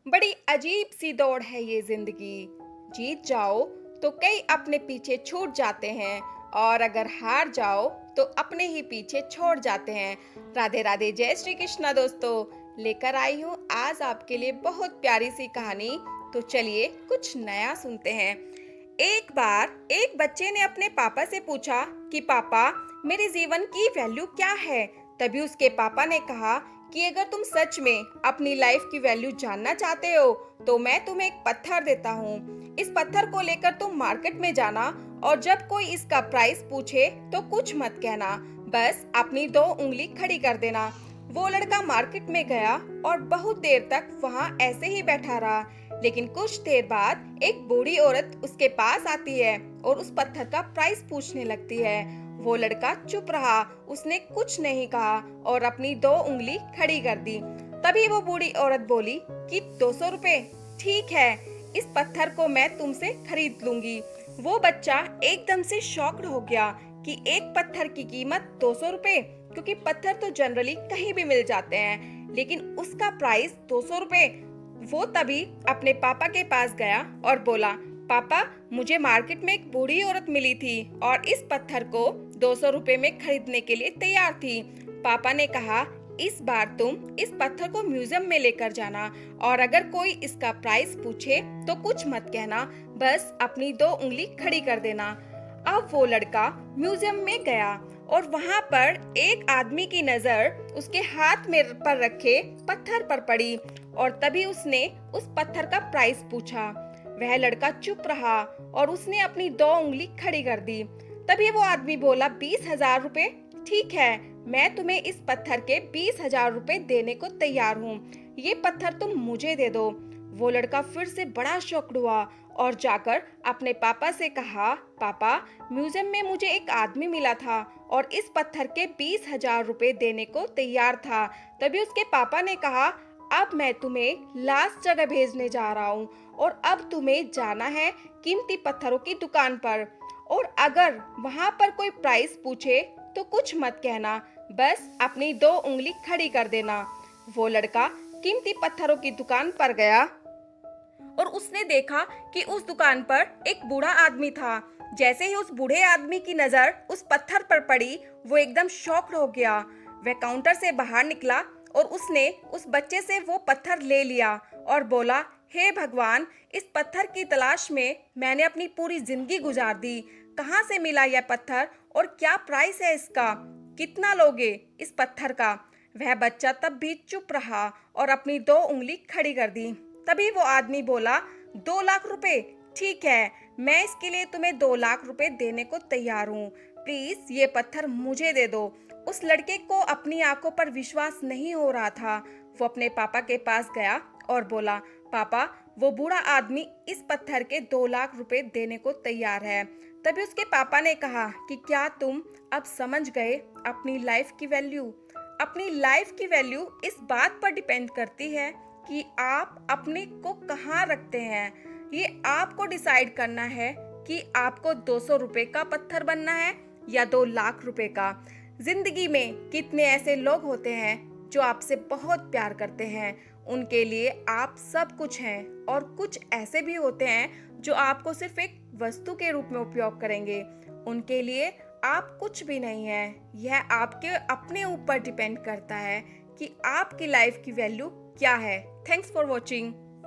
बड़ी अजीब सी दौड़ है ये जिंदगी। जीत जाओ तो कई अपने पीछे छूट जाते हैं और अगर हार जाओ तो अपने ही पीछे छोड़ जाते हैं। राधे राधे, जय श्री कृष्णा दोस्तों। लेकर आई हूँ आज आपके लिए बहुत प्यारी सी कहानी। तो चलिए कुछ नया सुनते हैं। एक बार एक बच्चे ने अपने पापा से पूछा कि पापा, मेरे जीवन की वैल्यू क्या है। तभी उसके पापा ने कहा कि अगर तुम सच में अपनी लाइफ की वैल्यू जानना चाहते हो तो मैं तुम्हें एक पत्थर देता हूँ। इस पत्थर को लेकर तुम मार्केट में जाना और जब कोई इसका प्राइस पूछे तो कुछ मत कहना, बस अपनी दो उंगली खड़ी कर देना। वो लड़का मार्केट में गया और बहुत देर तक वहाँ ऐसे ही बैठा रहा। लेकिन कुछ देर बाद एक बूढ़ी औरत उसके पास आती है और उस पत्थर का प्राइस पूछने लगती है। वो लड़का चुप रहा, उसने कुछ नहीं कहा और अपनी दो उंगली खड़ी कर दी। तभी वो बूढ़ी औरत बोली कि 200 रुपए, ठीक है, इस पत्थर को मैं तुमसे खरीद लूंगी। वो बच्चा एकदम से शॉक्ड हो गया कि एक पत्थर की कीमत 200 रुपए, क्योंकि पत्थर तो जनरली कहीं भी मिल जाते हैं, लेकिन उसका प्राइस 200 रुपए। वो तभी अपने पापा के पास गया और बोला, पापा, मुझे मार्केट में एक बूढ़ी औरत मिली थी और इस पत्थर को 200 रुपए में खरीदने के लिए तैयार थी। पापा ने कहा, इस बार तुम इस पत्थर को म्यूजियम में लेकर जाना और अगर कोई इसका प्राइस पूछे तो कुछ मत कहना, बस अपनी दो उंगली खड़ी कर देना। अब वो लड़का म्यूजियम में गया और वहाँ पर एक आदमी की नजर उसके हाथ में पर रखे पत्थर पर पड़ी और तभी उसने उस पत्थर का प्राइस पूछा। वह लड़का चुप रहा और उसने अपनी दो उंगली खड़ी कर दी। तभी वो आदमी बोला, 20,000 रुपए, ठीक है, मैं तुम्हें इस पत्थर के 20,000 रुपए देने को तैयार हूँ। ये पत्थर तुम मुझे दे दो। वो लड़का फिर से बड़ा शॉक्ड हुआ और जाकर अपने पापा से कहा, पापा, म्यूजियम में मुझे एक आदमी मिला था और इस पत्थर के 20,000 रुपए देने को तैयार था। तभी उसके पापा ने कहा, अब मैं तुम्हें लास्ट जगह भेजने जा रहा हूँ और अब तुम्हें जाना है कीमती पत्थरों की दुकान पर और अगर वहाँ पर कोई प्राइस पूछे तो कुछ मत कहना, बस अपनी दो उंगली खड़ी कर देना। वो लड़का कीमती पत्थरों की दुकान पर गया और उसने देखा कि उस दुकान पर एक बूढ़ा आदमी था। जैसे ही उस बूढ़े आदमी की नजर उस पत्थर पर पड़ी, वो एकदम शॉक्ड हो गया। वह काउंटर से बाहर निकला और उसने उस बच्चे से वो पत्थर ले लिया और बोला, हे भगवान, इस पत्थर की तलाश में मैंने अपनी पूरी जिंदगी गुजार दी। कहाँ से मिला यह पत्थर और क्या प्राइस है इसका? कितना लोगे इस पत्थर का? वह बच्चा तब भी चुप रहा और अपनी दो उंगली खड़ी कर दी। तभी वो आदमी बोला, 2 लाख रुपए, ठीक है, मैं इसके लिए तुम्हें 2 लाख रुपए देने को तैयार हूँ। प्लीज ये पत्थर मुझे दे दो। उस लड़के को अपनी आंखों पर विश्वास नहीं हो रहा था। वो अपने पापा के पास गया और बोला, पापा, वो बूढ़ा आदमी इस पत्थर के 2 लाख रुपए देने को तैयार है। तभी उसके पापा ने कहा कि क्या तुम अब समझ गए अपनी लाइफ की वैल्यू? अपनी लाइफ की वैल्यू इस बात पर डिपेंड करती है कि आप अपने को कहाँ रखते हैं। ये आपको डिसाइड करना है कि आपको 200 रुपए का पत्थर बनना है या 2 लाख रुपए का। जिंदगी में कितने ऐसे लोग होते हैं जो आपसे बहुत प्यार करते हैं, उनके लिए आप सब कुछ हैं, और कुछ ऐसे भी होते हैं जो आपको सिर्फ एक वस्तु के रूप में उपयोग करेंगे, उनके लिए आप कुछ भी नहीं है। यह आपके अपने ऊपर डिपेंड करता है कि आपकी लाइफ की वैल्यू क्या है। Thanks for watching.